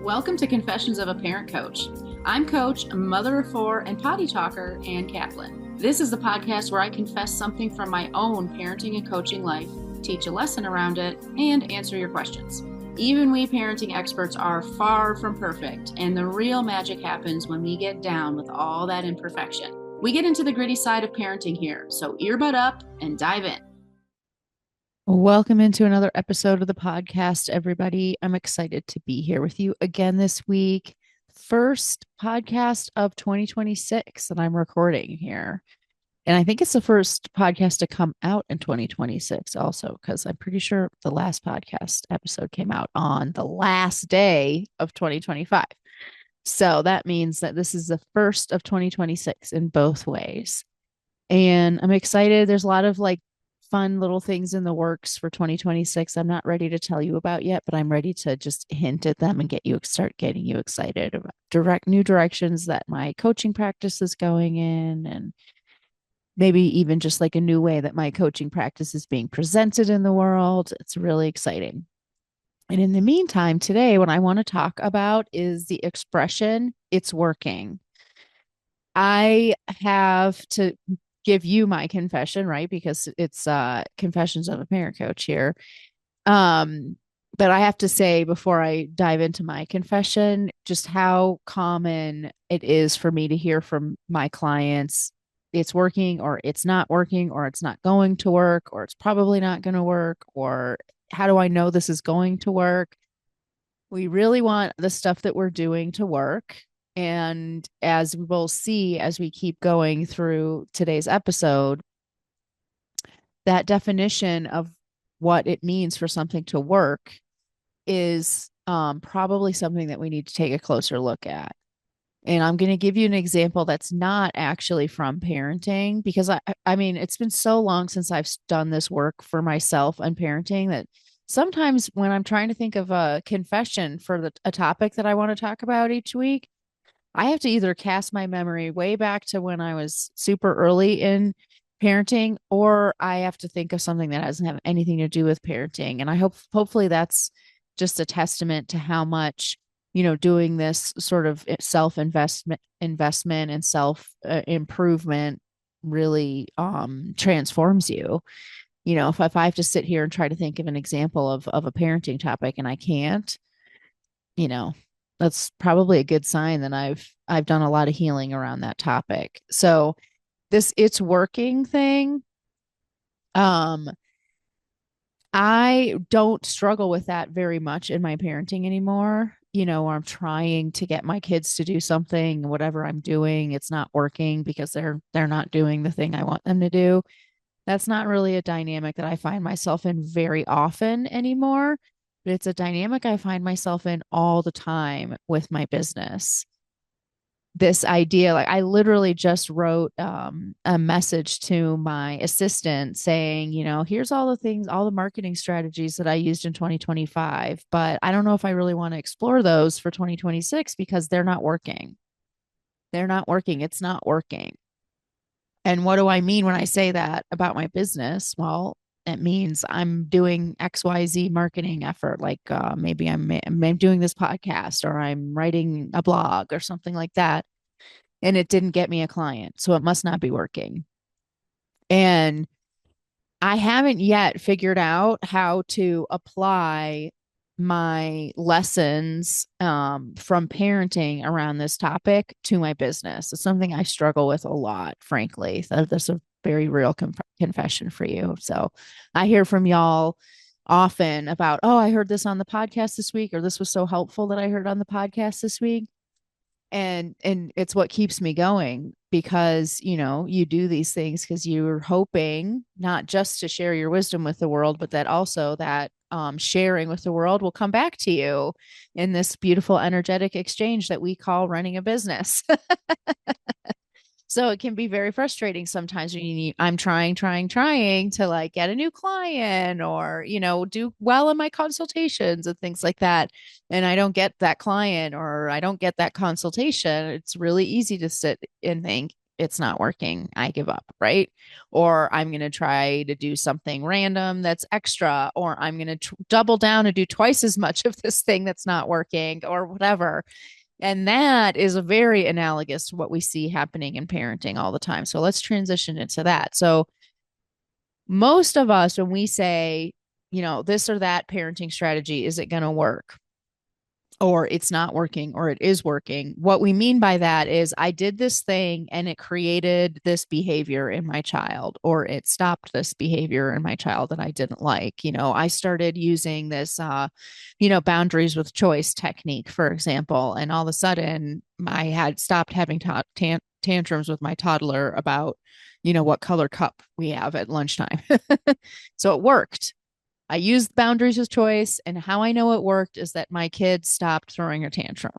Welcome to Confessions of a Parent Coach. I'm Coach, mother of four, and potty talker, Ann Kaplan. This is the podcast where I confess something from my own parenting and coaching life, teach a lesson around it, and answer your questions. Even we parenting experts are far from perfect, and the real magic happens when we get down with all that imperfection. We get into the gritty side of parenting here, so earbud up and dive in. Welcome into another episode of the podcast, everybody. I'm excited to be here with you again this week. First podcast of 2026 that I'm recording here. And I think it's the first podcast to come out in 2026 also, because I'm pretty sure the last podcast episode came out on the last day of 2025. So that means that this is the first of 2026 in both ways. And I'm excited. There's a lot of fun little things in the works for 2026. I'm not ready to tell you about yet, but I'm ready to just hint at them and start getting you excited about new directions that my coaching practice is going in, and maybe even just like a new way that my coaching practice is being presented in the world. It's really exciting. And in the meantime, today, what I want to talk about is the expression, it's working. I have to give you my confession, right? Because it's confessions of a parent coach here. But I have to say before I dive into my confession, just how common it is for me to hear from my clients, it's working or it's not working or it's not going to work or it's probably not going to work, or how do I know this is going to work? We really want the stuff that we're doing to work. And as we'll see as we keep going through today's episode, that definition of what it means for something to work is probably something that we need to take a closer look at. And I'm going to give you an example that's not actually from parenting, because I mean, it's been so long since I've done this work for myself and parenting that sometimes when I'm trying to think of a confession for a topic that I want to talk about each week, I have to either cast my memory way back to when I was super early in parenting, or I have to think of something that doesn't have anything to do with parenting. And I hopefully that's just a testament to how much, doing this sort of investment and self improvement really transforms you. If I have to sit here and try to think of an example of a parenting topic and I can't, you know, that's probably a good sign that I've done a lot of healing around that topic. So this it's working thing, um I don't struggle with that very much in my parenting anymore. Where I'm trying to get my kids to do something, whatever I'm doing, it's not working because they're not doing the thing I want them to do. That's not really a dynamic that I find myself in very often anymore, but it's a dynamic I find myself in all the time with my business. This idea, like I literally just wrote a message to my assistant saying, here's all the things, all the marketing strategies that I used in 2025, but I don't know if I really want to explore those for 2026 because they're not working. They're not working. It's not working. And what do I mean when I say that about my business? Well, it means I'm doing XYZ marketing effort. Like maybe I'm doing this podcast or I'm writing a blog or something like that. And it didn't get me a client. So it must not be working. And I haven't yet figured out how to apply my lessons from parenting around this topic to my business. It's something I struggle with a lot, frankly. So that's a very real confession for you. So I hear from y'all often about, oh, I heard this on the podcast this week, or this was so helpful that I heard on the podcast this week. And it's what keeps me going, because you do these things because you're hoping not just to share your wisdom with the world, but that also that sharing with the world will come back to you in this beautiful energetic exchange that we call running a business. So it can be very frustrating sometimes when I'm trying to like get a new client or, do well in my consultations and things like that. And I don't get that client or I don't get that consultation. It's really easy to sit and think, it's not working. I give up, right? Or I'm going to try to do something random that's extra, or I'm going to double down and do twice as much of this thing that's not working, or whatever. And that is a very analogous to what we see happening in parenting all the time. So let's transition into that. So most of us, when we say, this or that parenting strategy, is it going to work? Or it's not working, or it is working. What we mean by that is I did this thing and it created this behavior in my child, or it stopped this behavior in my child that I didn't like. I started using this, boundaries with choice technique, for example, and all of a sudden I had stopped having tantrums with my toddler about, what color cup we have at lunchtime. So it worked. I used boundaries with choice, and how I know it worked is that my kid stopped throwing a tantrum,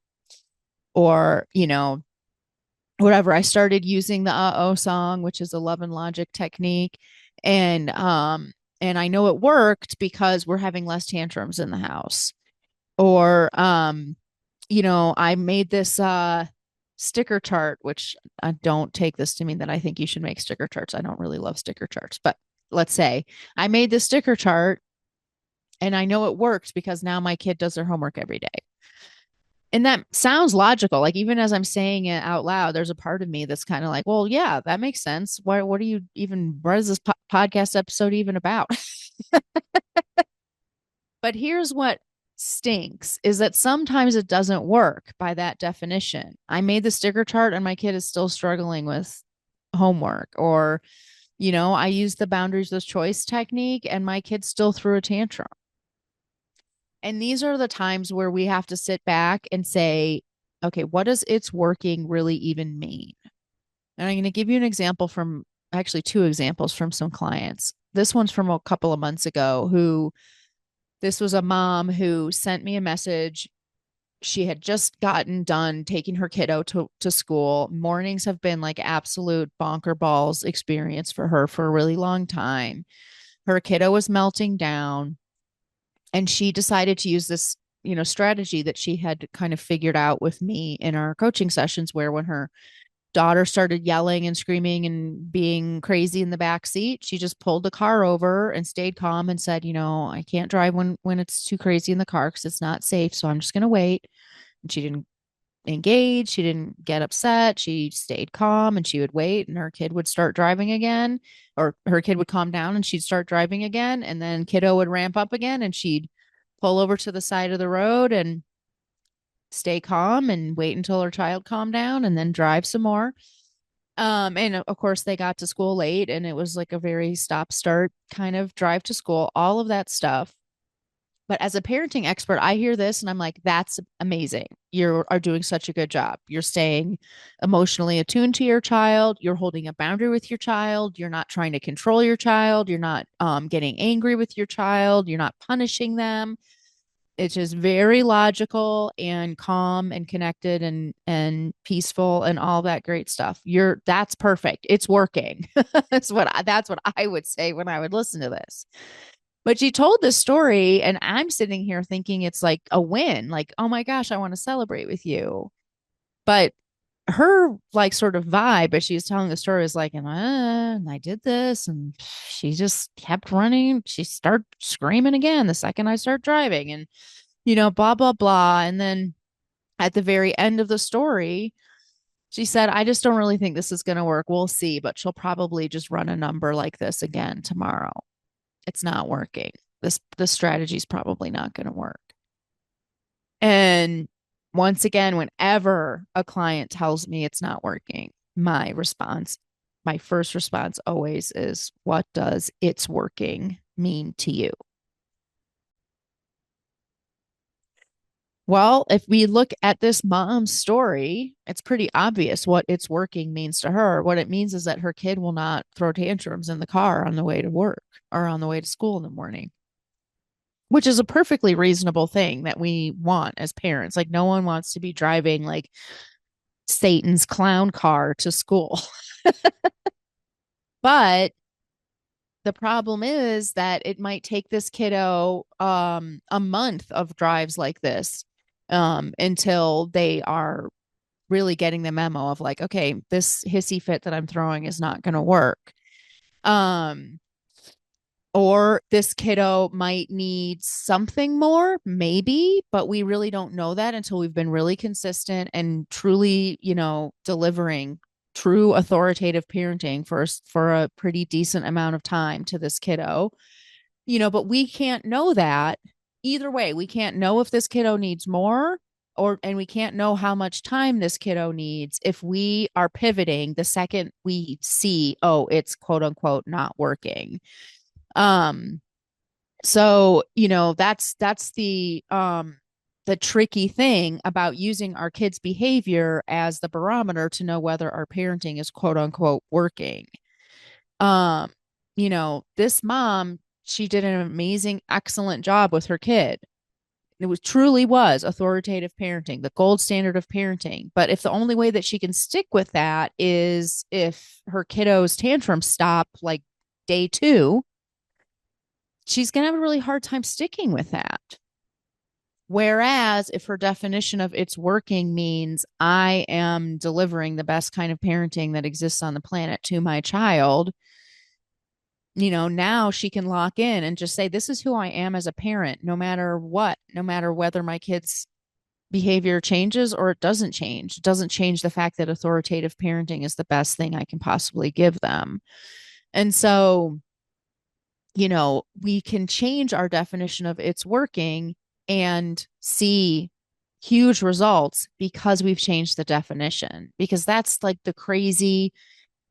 or, whatever. I started using the uh-oh song, which is a love and logic technique. And I know it worked because we're having less tantrums in the house. Or, I made this sticker chart, which I don't take this to mean that I think you should make sticker charts. I don't really love sticker charts, but let's say I made this sticker chart and I know it works because now my kid does their homework every day. And that sounds logical. Like, even as I'm saying it out loud, there's a part of me that's kind of like, well, yeah, that makes sense. What is this podcast episode even about? But here's what stinks is that sometimes it doesn't work by that definition. I made the sticker chart and my kid is still struggling with homework. Or, I used the boundaries with choice technique and my kid still threw a tantrum. And these are the times where we have to sit back and say, okay, what does it's working really even mean? And I'm going to give you an example from actually two examples from some clients. This one's from a couple of months ago. This was a mom who sent me a message. She had just gotten done taking her kiddo to school. Mornings have been like absolute bonker balls experience for her for a really long time. Her kiddo was melting down, and she decided to use this, strategy that she had kind of figured out with me in our coaching sessions, where when her daughter started yelling and screaming and being crazy in the back seat, she just pulled the car over and stayed calm and said, I can't drive when it's too crazy in the car because it's not safe. So I'm just going to wait. And she didn't engage. She didn't get upset. She stayed calm and she would wait, and her kid would start driving again, or her kid would calm down and she'd start driving again. And then kiddo would ramp up again and she'd pull over to the side of the road and stay calm and wait until her child calmed down and then drive some more. And of course they got to school late, and it was like a very stop start kind of drive to school, all of that stuff. But as a parenting expert, I hear this and I'm like, that's amazing. You are doing such a good job. You're staying emotionally attuned to your child. You're holding a boundary with your child. You're not trying to control your child. You're not getting angry with your child. You're not punishing them. It's just very logical and calm and connected and peaceful and all that great stuff. That's perfect. It's working. That's what I would say when I would listen to this. But she told this story, and I'm sitting here thinking it's like a win. Like, oh my gosh, I want to celebrate with you. But her like sort of vibe as she was telling the story is like, and I did this, and she just kept running. She started screaming again the second I start driving, and blah blah blah. And then at the very end of the story, she said, I just don't really think this is going to work. We'll see, but she'll probably just run a number like this again tomorrow. It's not working. This strategy is probably not going to work. And once again, whenever a client tells me it's not working, my first response always is, what does it's working mean to you? Well, if we look at this mom's story, it's pretty obvious what it's working means to her. What it means is that her kid will not throw tantrums in the car on the way to work or on the way to school in the morning, which is a perfectly reasonable thing that we want as parents. Like, no one wants to be driving like Satan's clown car to school. But the problem is that it might take this kiddo a month of drives like this until they are really getting the memo of like, okay, this hissy fit that I'm throwing is not going to work. Um, or this kiddo might need something more, maybe, but we really don't know that until we've been really consistent and truly, delivering true authoritative parenting for a pretty decent amount of time to this kiddo. But we can't know that either way. We can't know if this kiddo needs more and we can't know how much time this kiddo needs if we are pivoting the second we see, oh, it's quote unquote not working. Um, so, that's the tricky thing about using our kids' behavior as the barometer to know whether our parenting is quote unquote working. Um, this mom, she did an amazing, excellent job with her kid. It truly was authoritative parenting, the gold standard of parenting. But if the only way that she can stick with that is if her kiddo's tantrums stop like day two, she's going to have a really hard time sticking with that. Whereas if her definition of it's working means I am delivering the best kind of parenting that exists on the planet to my child, now she can lock in and just say, this is who I am as a parent, no matter what, no matter whether my kid's behavior changes or it doesn't change. It doesn't change the fact that authoritative parenting is the best thing I can possibly give them. And so, we can change our definition of it's working and see huge results because we've changed the definition. Because that's like the crazy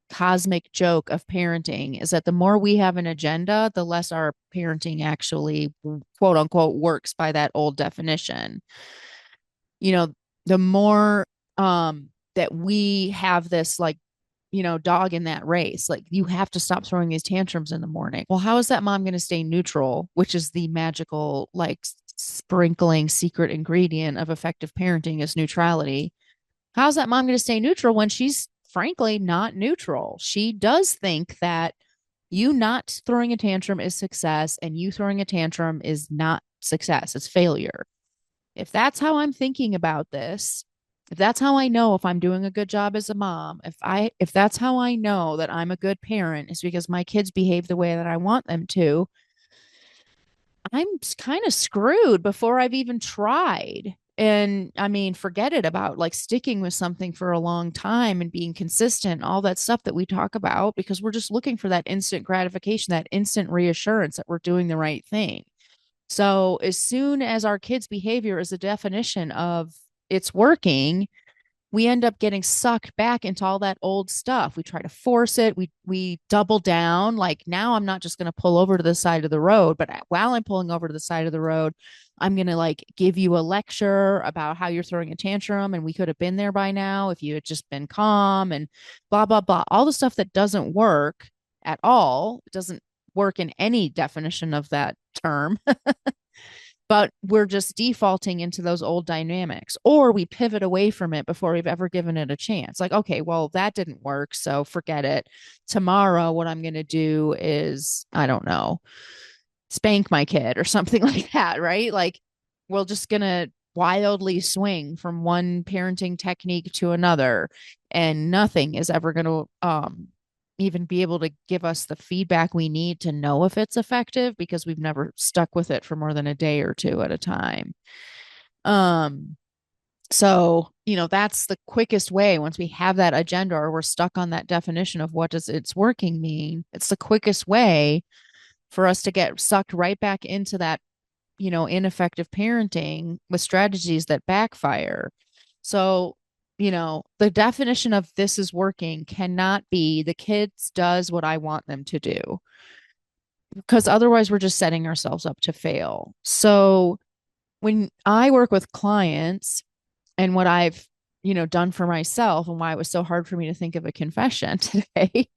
cosmic joke of parenting is that the more we have an agenda, the less our parenting actually quote unquote works by that old definition. You know, the more that we have this like dog in that race. Like you have to stop throwing these tantrums in the morning. Well, how is that mom going to stay neutral, which is the magical, like sprinkling secret ingredient of effective parenting is neutrality? How's that mom going to stay neutral when she's frankly not neutral? She does think that you not throwing a tantrum is success and you throwing a tantrum is not success, it's failure. If that's how I'm thinking about this, if that's how I know if I'm doing a good job as a mom, if that's how I know that I'm a good parent is because my kids behave the way that I want them to, I'm kind of screwed before I've even tried. And I mean, forget it about like sticking with something for a long time and being consistent, all that stuff that we talk about, because we're just looking for that instant gratification, that instant reassurance that we're doing the right thing. So as soon as our kids' behavior is a definition of it's working, we end up getting sucked back into all that old stuff. We try to force it. We double down. Like now I'm not just going to pull over to the side of the road, but while I'm pulling over to the side of the road, I'm going to like give you a lecture about how you're throwing a tantrum and we could have been there by now if you had just been calm and blah blah blah. All the stuff that doesn't work at all. It doesn't work in any definition of that term. But we're just defaulting into those old dynamics or we pivot away from it before we've ever given it a chance. Like, okay, well, that didn't work. So forget it. Tomorrow, what I'm going to do is, I don't know, spank my kid or something like that. Right. Like, we're just going to wildly swing from one parenting technique to another. And nothing is ever going to, even be able to give us the feedback we need to know if it's effective because we've never stuck with it for more than a day or two at a time. Um, so, that's the quickest way once we have that agenda or we're stuck on that definition of what does it's working mean. It's the quickest way for us to get sucked right back into that, ineffective parenting with strategies that backfire. So, the definition of this is working cannot be the kids does what I want them to do because otherwise we're just setting ourselves up to fail. So when I work with clients and what I've, done for myself and why it was so hard for me to think of a confession today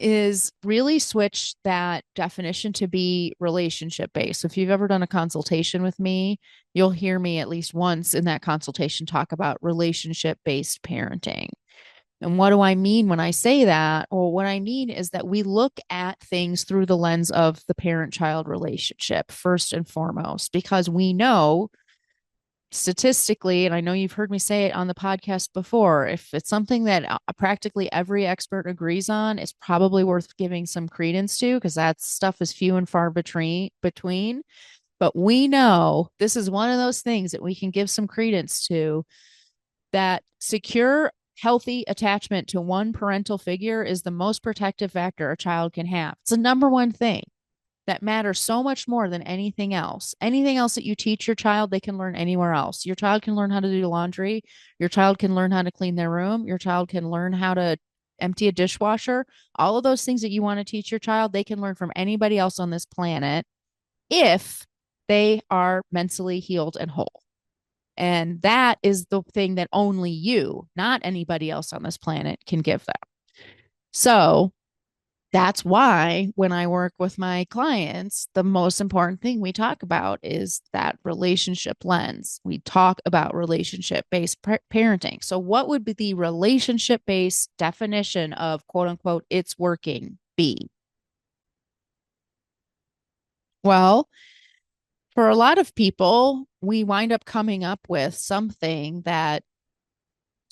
is really switch that definition to be relationship based. So if you've ever done a consultation with me, you'll hear me at least once in that consultation talk about relationship based parenting. And what do I mean when I say that? Well, what I mean is that we look at things through the lens of the parent child relationship first and foremost, because we know statistically, and I know you've heard me say it on the podcast before, if it's something that practically every expert agrees on, it's probably worth giving some credence to because that stuff is few and far between. But we know this is one of those things that we can give some credence to, that secure, healthy attachment to one parental figure is the most protective factor a child can have. It's the number one thing that matters so much more than anything else. Anything else that you teach your child, they can learn anywhere else. Your child can learn how to do laundry. Your child can learn how to clean their room. Your child can learn how to empty a dishwasher. All of those things that you want to teach your child, they can learn from anybody else on this planet if they are mentally healed and whole. And that is the thing that only you, not anybody else on this planet, can give them. So that's why when I work with my clients, the most important thing we talk about is that relationship lens. We talk about relationship based parenting. So, what would be the relationship based definition of quote unquote, it's working be? Well, for a lot of people, we wind up coming up with something that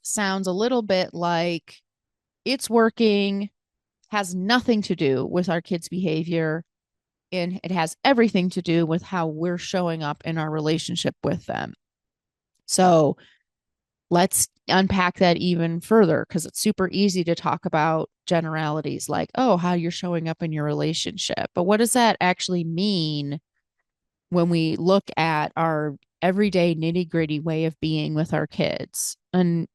sounds a little bit like it's working, has nothing to do with our kids' behavior, and it has everything to do with how we're showing up in our relationship with them. So let's unpack that even further because it's super easy to talk about generalities like, oh, how you're showing up in your relationship. But what does that actually mean when we look at our everyday nitty gritty way of being with our kids? And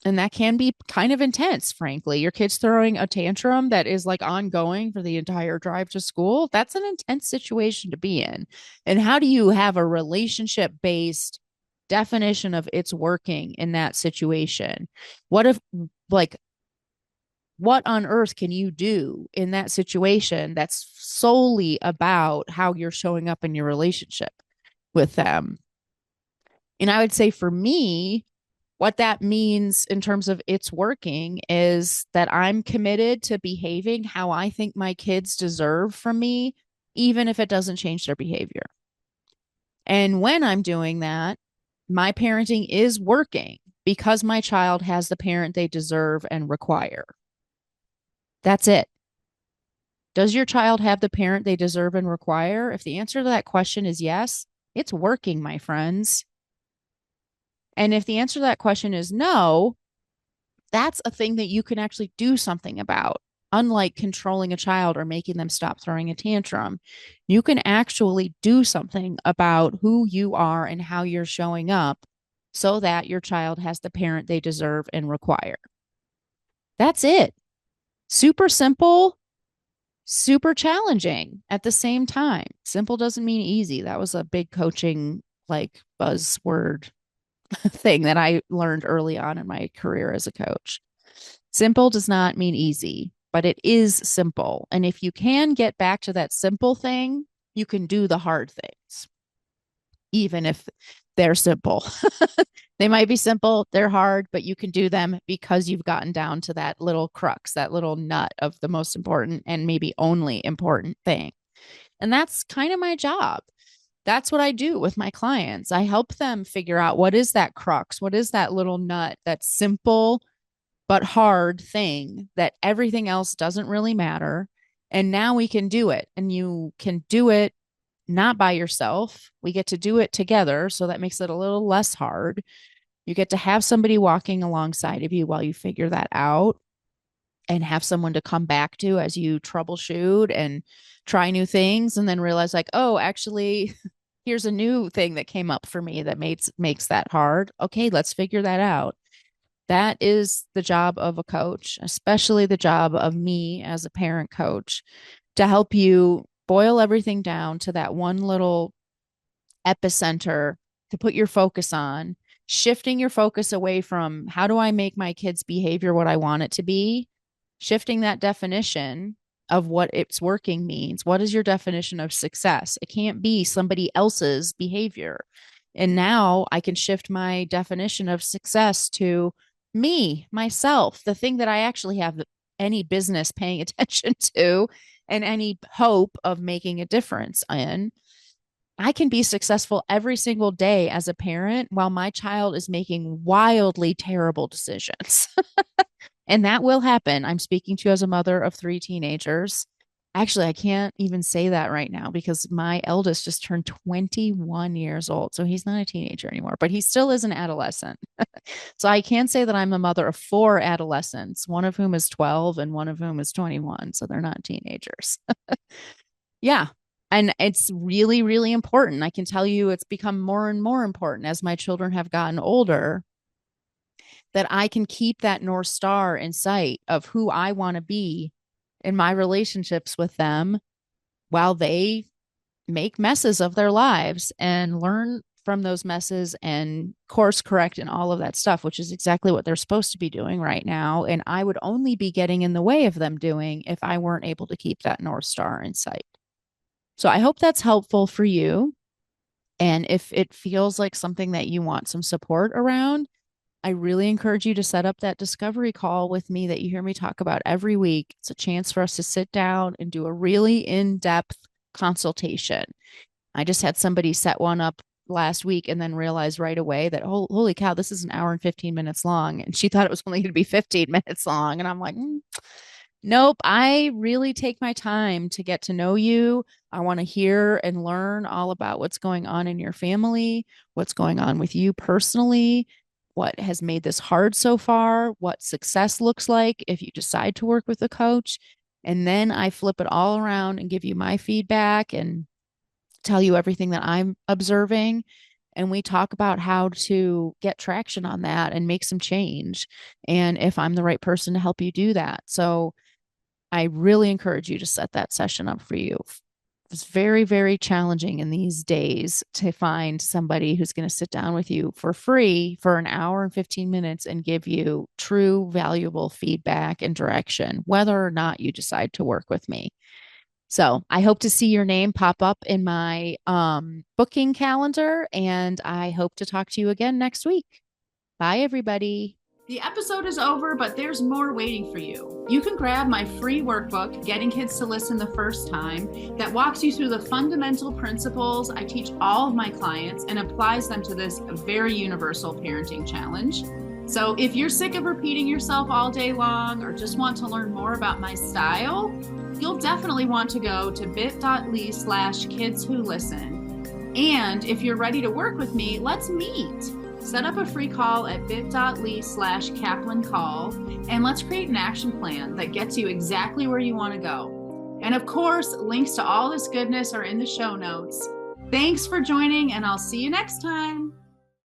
that can be kind of intense, frankly. Your kid's throwing a tantrum that is like ongoing for the entire drive to school. That's an intense situation to be in. And how do you have a relationship based definition of it's working in that situation? What if, like, what on earth can you do in that situation that's solely about how you're showing up in your relationship with them? And I would say for me, what that means in terms of it's working is that I'm committed to behaving how I think my kids deserve from me, even if it doesn't change their behavior. And when I'm doing that, my parenting is working because my child has the parent they deserve and require. That's it. Does your child have the parent they deserve and require? If the answer to that question is yes, it's working, my friends. And if the answer to that question is no, that's a thing that you can actually do something about. Unlike controlling a child or making them stop throwing a tantrum, you can actually do something about who you are and how you're showing up so that your child has the parent they deserve and require. That's it. Super simple, super challenging at the same time. Simple doesn't mean easy. That was a big coaching like buzzword thing that I learned early on in my career as a coach. Simple does not mean easy, but it is simple. And if you can get back to that simple thing, you can do the hard things, even if they're simple. They might be simple, they're hard, but you can do them because you've gotten down to that little crux, that little nut of the most important and maybe only important thing. And that's kind of my job. That's what I do with my clients. I help them figure out what is that crux, what is that little nut, that simple but hard thing that everything else doesn't really matter. And now we can do it. And you can do it not by yourself. We get to do it together. So that makes it a little less hard. You get to have somebody walking alongside of you while you figure that out and have someone to come back to as you troubleshoot and try new things and then realize like, oh, actually, here's a new thing that came up for me that makes that hard. Okay, let's figure that out. That is the job of a coach, especially the job of me as a parent coach, to help you boil everything down to that one little epicenter to put your focus on, shifting your focus away from how do I make my kids' behavior what I want it to be, shifting that definition of what it's working means. What is your definition of success? It can't be somebody else's behavior. And now I can shift my definition of success to me, myself, the thing that I actually have any business paying attention to and any hope of making a difference in. I can be successful every single day as a parent while my child is making wildly terrible decisions. And that will happen. I'm speaking to you as a mother of three teenagers. Actually, I can't even say that right now because my eldest just turned 21 years old. So he's not a teenager anymore, but he still is an adolescent. So I can say that I'm a mother of four adolescents, one of whom is 12 and one of whom is 21. So they're not teenagers. Yeah. And it's really, really important. I can tell you it's become more and more important as my children have gotten older that I can keep that North Star in sight of who I want to be in my relationships with them while they make messes of their lives and learn from those messes and course correct and all of that stuff, which is exactly what they're supposed to be doing right now. And I would only be getting in the way of them doing if I weren't able to keep that North Star in sight. So I hope that's helpful for you. And if it feels like something that you want some support around, I really encourage you to set up that discovery call with me that you hear me talk about every week. It's a chance for us to sit down and do a really in-depth consultation. I just had somebody set one up last week and then realized right away that, oh, holy cow, this is an hour and 15 minutes long. And she thought it was only going to be 15 minutes long. And I'm like, nope, I really take my time to get to know you. I want to hear and learn all about what's going on in your family, what's going on with you personally, what has made this hard so far, what success looks like if you decide to work with a coach. And then I flip it all around and give you my feedback and tell you everything that I'm observing. And we talk about how to get traction on that and make some change. And if I'm the right person to help you do that. So I really encourage you to set that session up for you. It's very, very challenging in these days to find somebody who's going to sit down with you for free for an hour and 15 minutes and give you true, valuable feedback and direction, whether or not you decide to work with me. So I hope to see your name pop up in my booking calendar, and I hope to talk to you again next week. Bye, everybody. The episode is over, but there's more waiting for you. You can grab my free workbook, Getting Kids to Listen the First Time, that walks you through the fundamental principles I teach all of my clients and applies them to this very universal parenting challenge. So if you're sick of repeating yourself all day long or just want to learn more about my style, you'll definitely want to go to bit.ly/kidswholisten. And if you're ready to work with me, let's meet. Set up a free call at bit.ly/Kaplan call, and let's create an action plan that gets you exactly where you want to go. And of course, links to all this goodness are in the show notes. Thanks for joining, and I'll see you next time.